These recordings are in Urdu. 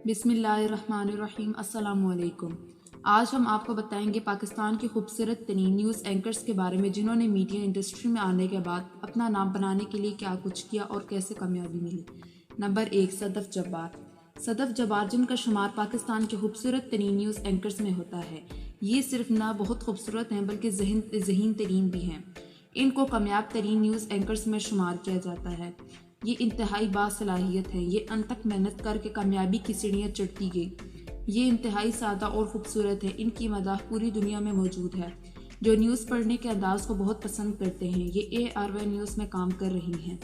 بسم اللہ الرحمن الرحیم۔ السلام علیکم۔ آج ہم آپ کو بتائیں گے پاکستان کی خوبصورت ترین نیوز اینکرز کے بارے میں جنہوں نے میڈیا انڈسٹری میں آنے کے بعد اپنا نام بنانے کے لیے کیا کچھ کیا اور کیسے کامیابی ملی۔ نمبر 1، صدف جبار۔ صدف جبار، جن کا شمار پاکستان کے خوبصورت ترین نیوز اینکرز میں ہوتا ہے، یہ صرف نہ بہت خوبصورت ہیں بلکہ ذہین ترین بھی ہیں۔ ان کو کامیاب ترین نیوز اینکرز میں شمار کیا جاتا ہے۔ یہ انتہائی باصلاحیت ہے۔ یہ انتھک محنت کر کے کامیابی کی سیڑھیاں چڑھتی گئی۔ یہ انتہائی سادہ اور خوبصورت ہے۔ ان کی مداح پوری دنیا میں موجود ہے، جو نیوز پڑھنے کے انداز کو بہت پسند کرتے ہیں۔ یہ ARY نیوز میں کام کر رہی ہیں۔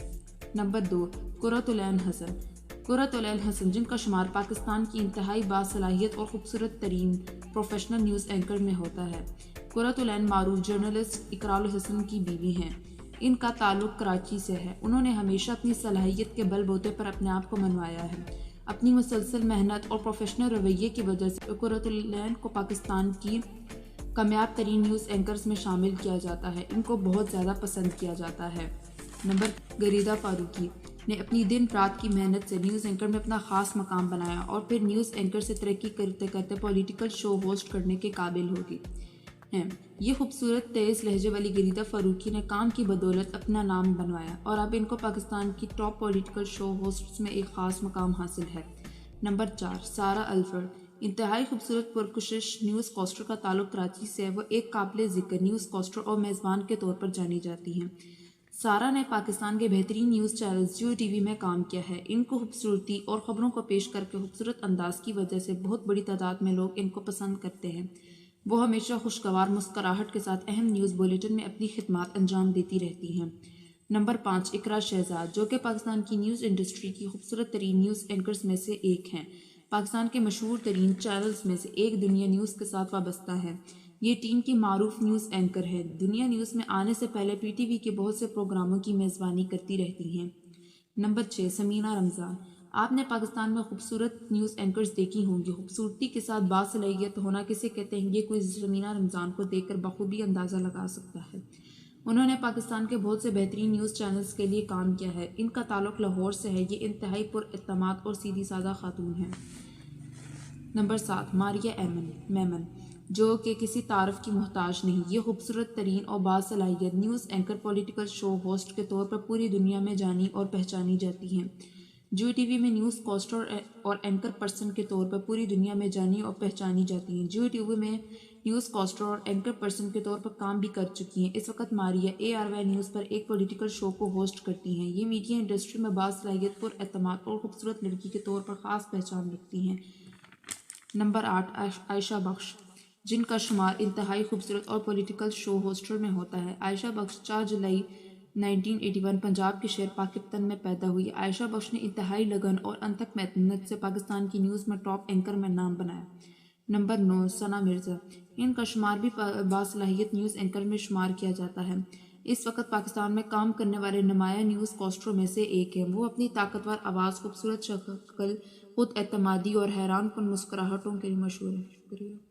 نمبر 2، قرۃ العین حسن۔ قرۃ العین حسن، جن کا شمار پاکستان کی انتہائی باصلاحیت اور خوبصورت ترین پروفیشنل نیوز اینکر میں ہوتا ہے۔ قرۃ العین معروف جرنلسٹ اقرا الحسن کی بیوی ہیں۔ ان کا تعلق کراچی سے ہے۔ انہوں نے ہمیشہ اپنی صلاحیت کے بل بوتے پر اپنے آپ کو منوایا ہے۔ اپنی مسلسل محنت اور پروفیشنل رویے کی وجہ سے قرۃ العین کو پاکستان کی کامیاب ترین نیوز اینکرز میں شامل کیا جاتا ہے۔ ان کو بہت زیادہ پسند کیا جاتا ہے۔ نمبر، غریدہ فاروقی نے اپنی دن رات کی محنت سے نیوز اینکر میں اپنا خاص مقام بنایا اور پھر نیوز اینکر سے ترقی کرتے کرتے پولیٹیکل شو ہوسٹ کرنے کے قابل ہو گئی ہیں۔ یہ خوبصورت تیز لہجے والی غریدہ فاروقی نے کام کی بدولت اپنا نام بنوایا اور اب ان کو پاکستان کی ٹاپ پولیٹیکل شو ہوسٹس میں ایک خاص مقام حاصل ہے۔ Number 4، Sara Alfred. انتہائی خوبصورت پرکشش نیوز کاسٹر کا تعلق کراچی سے ہے۔ وہ ایک قابل ذکر نیوز کاسٹر اور میزبان کے طور پر جانی جاتی ہیں۔ سارہ نے پاکستان کے بہترین نیوز چینل جیو TV میں کام کیا ہے۔ ان کو خوبصورتی اور خبروں کو پیش کر کے خوبصورت انداز کی وجہ سے بہت بڑی تعداد میں لوگ ان کو پسند کرتے ہیں۔ وہ ہمیشہ خوشگوار مسکراہٹ کے ساتھ اہم نیوز بلیٹن میں اپنی خدمات انجام دیتی رہتی ہیں۔ نمبر 5، اقرا شہزاد، جو کہ پاکستان کی نیوز انڈسٹری کی خوبصورت ترین نیوز اینکرز میں سے ایک ہیں۔ پاکستان کے مشہور ترین چینلز میں سے ایک دنیا نیوز کے ساتھ وابستہ ہے۔ یہ ٹیم کی معروف نیوز اینکر ہے۔ دنیا نیوز میں آنے سے پہلے PTV کے بہت سے پروگراموں کی میزبانی کرتی رہتی ہیں۔ نمبر 6، سمینہ رمضان۔ آپ نے پاکستان میں خوبصورت نیوز اینکرز دیکھی ہوں گی۔ خوبصورتی کے ساتھ باصلاحیت ہونا کسے کہتے ہیں، یہ کوئی سمینہ رمضان کو دیکھ کر بخوبی اندازہ لگا سکتا ہے۔ انہوں نے پاکستان کے بہت سے بہترین نیوز چینلز کے لیے کام کیا ہے۔ ان کا تعلق لاہور سے ہے۔ یہ انتہائی پراعتماد اور سیدھی سادہ خاتون ہیں۔ نمبر 7، ماریہ میمن، جو کہ کسی تعارف کی محتاج نہیں۔ یہ خوبصورت ترین اور باصلاحیت نیوز اینکر پولیٹیکل شو ہوسٹ کے طور پر پوری دنیا میں جانی اور پہچانی جاتی ہیں۔ جیو TV میں نیوز کاسٹر اور اینکر پرسن کے طور پر پوری دنیا میں جانی اور پہچانی جاتی ہیں۔ جیو TV میں نیوز کاسٹر اور اینکر پرسن کے طور پر کام بھی کر چکی ہیں۔ اس وقت ماریہ ARY نیوز پر ایک پولیٹیکل شو کو ہوسٹ کرتی ہیں۔ یہ میڈیا انڈسٹری میں باصلاحیت، پراعتماد اور خوبصورت لڑکی کے طور پر خاص پہچان رکھتی ہیں۔ نمبر 8، عائشہ بخش، جن کا شمار انتہائی خوبصورت اور پولیٹیکل شو ہوسٹر میں ہوتا ہے۔ عائشہ بخش 4 جولائی 1981 پنجاب کے شہر پاکپتن میں پیدا ہوئی۔ عائشہ بخش نے انتہائی لگن اور انتھک محنت سے پاکستان کی نیوز میں ٹاپ اینکر میں نام بنایا۔ نمبر 9، ثنا مرزا، ان کا شمار بھی باصلاحیت نیوز اینکر میں شمار کیا جاتا ہے۔ اس وقت پاکستان میں کام کرنے والے نمایاں نیوز کاسٹروں میں سے ایک ہیں۔ وہ اپنی طاقتور آواز، خوبصورت شکل، خود اعتمادی اور حیران کن مسکراہٹوں کے لیے مشہور ہیں۔ شکریہ۔